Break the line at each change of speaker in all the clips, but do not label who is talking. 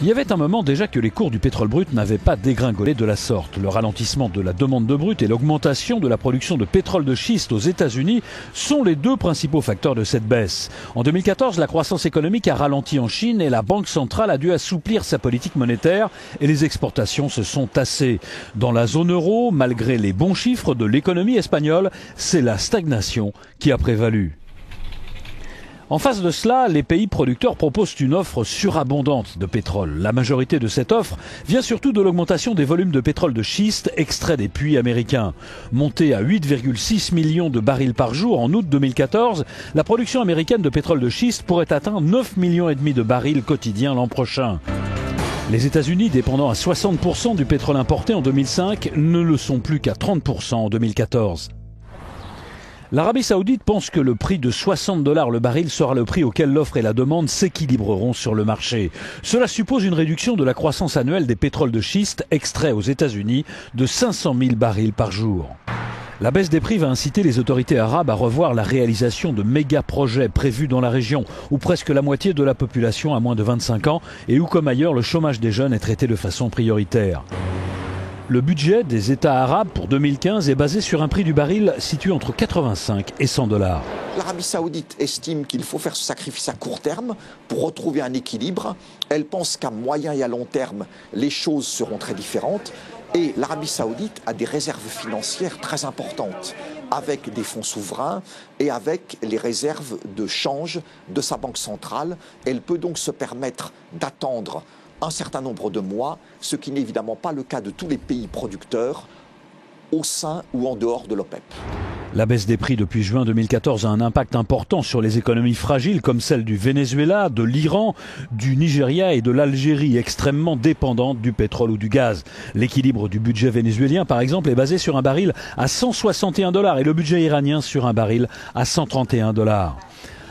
Il y avait un moment déjà que les cours du pétrole brut n'avaient pas dégringolé de la sorte. Le ralentissement de la demande de brut et l'augmentation de la production de pétrole de schiste aux États-Unis sont les deux principaux facteurs de cette baisse. En 2014, la croissance économique a ralenti en Chine et la Banque centrale a dû assouplir sa politique monétaire et les exportations se sont tassées. Dans la zone euro, malgré les bons chiffres de l'économie espagnole, c'est la stagnation qui a prévalu. En face de cela, les pays producteurs proposent une offre surabondante de pétrole. La majorité de cette offre vient surtout de l'augmentation des volumes de pétrole de schiste extraits des puits américains. Montée à 8,6 millions de barils par jour en août 2014, la production américaine de pétrole de schiste pourrait atteindre 9,5 millions de barils quotidiens l'an prochain. Les États-Unis, dépendant à 60% du pétrole importé en 2005, ne le sont plus qu'à 30% en 2014. L'Arabie Saoudite pense que le prix de 60 $ le baril sera le prix auquel l'offre et la demande s'équilibreront sur le marché. Cela suppose une réduction de la croissance annuelle des pétroles de schiste extraits aux États-Unis de 500 000 barils par jour. La baisse des prix va inciter les autorités arabes à revoir la réalisation de méga-projets prévus dans la région, où presque la moitié de la population a moins de 25 ans et où, comme ailleurs, le chômage des jeunes est traité de façon prioritaire. Le budget des États arabes pour 2015 est basé sur un prix du baril situé entre 85 et 100 $.
L'Arabie Saoudite estime qu'il faut faire ce sacrifice à court terme pour retrouver un équilibre. Elle pense qu'à moyen et à long terme, les choses seront très différentes. Et l'Arabie Saoudite a des réserves financières très importantes, avec des fonds souverains et avec les réserves de change de sa banque centrale. Elle peut donc se permettre d'attendre un certain nombre de mois, ce qui n'est évidemment pas le cas de tous les pays producteurs au sein ou en dehors de l'OPEP.
La baisse des prix depuis juin 2014 a un impact important sur les économies fragiles comme celle du Venezuela, de l'Iran, du Nigeria et de l'Algérie, extrêmement dépendantes du pétrole ou du gaz. L'équilibre du budget vénézuélien, par exemple, est basé sur un baril à 161 $ et le budget iranien sur un baril à 131 $.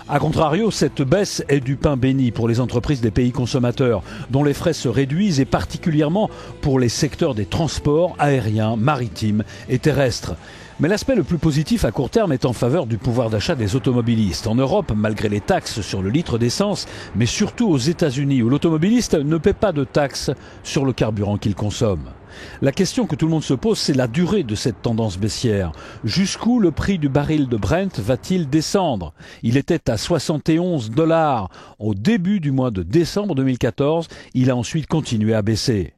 A contrario, cette baisse est du pain béni pour les entreprises des pays consommateurs, dont les frais se réduisent et particulièrement pour les secteurs des transports aériens, maritimes et terrestres. Mais l'aspect le plus positif à court terme est en faveur du pouvoir d'achat des automobilistes. En Europe, malgré les taxes sur le litre d'essence, mais surtout aux États-Unis, où l'automobiliste ne paie pas de taxes sur le carburant qu'il consomme. La question que tout le monde se pose, c'est la durée de cette tendance baissière. Jusqu'où le prix du baril de Brent va-t-il descendre? Il était à 71 $ au début du mois de décembre 2014. Il a ensuite continué à baisser.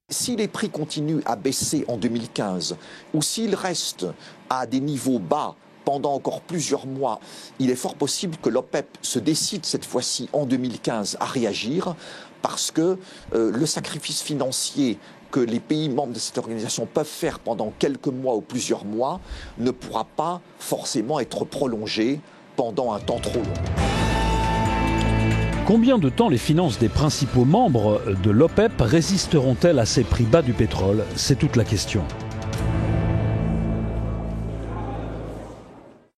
Si les prix continuent à baisser en 2015 ou s'ils restent à des niveaux bas pendant encore plusieurs mois, il est fort possible que l'OPEP se décide cette fois-ci en 2015 à réagir parce que le sacrifice financier que les pays membres de cette organisation peuvent faire pendant quelques mois ou plusieurs mois ne pourra pas forcément être prolongé pendant un temps trop long.
Combien de temps les finances des principaux membres de l'OPEP résisteront-elles à ces prix bas du pétrole? C'est toute la question.